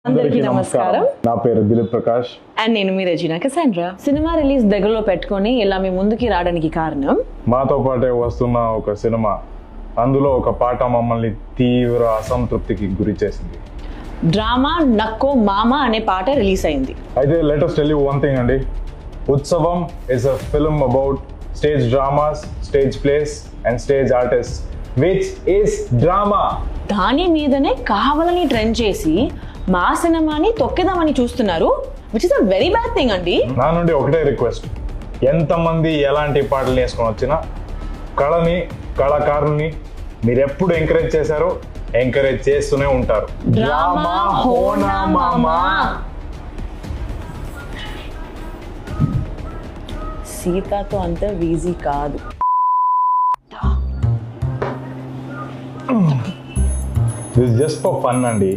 అందరికీ నమస్కారం. నా పేరు దిలీప్ ప్రకాష్ అండ్ నేను మీ రెజినా కసాండ్రా. సినిమా రిలీజ్ దగ్గరలో పెట్టుకొని ఇలా మీ ముందుకి రావడానికి కారణం మాతో పాటే వస్తున్న ఒక సినిమా. అందులో ఒక పాట మమ్మల్ని తీవ్ర అసంతృప్తికి గురి చేసింది. డ్రామా నక్కో మామ అనే పాట రిలీజ్ అయింది. అయితే let us tell you one thing అండి. ఉత్సవం is a film about stage dramas, stage plays and stage artists, which is drama. దాని మీదనే కావాలని ట్రెండ్ చేసి మా సినిమాని తొక్కేదామని చూస్తున్నారు, which is a very bad thing అండి. నా నుండి ఒకటే రిక్వెస్ట్, ఎంతమంది ఎలాంటి పాటలు వేసుకొని వచ్చినా కళని కళాకారుల్ని మీరు ఎప్పుడు ఎంకరేజ్ చేశారో ఎంకరేజ్ చేస్తూనే ఉంటారు. డ్రామా హోనా మామా. సీతతో అంత ఈజీ కాదు. దిస్ జస్ట్ ఫర్ ఫన్ అండి.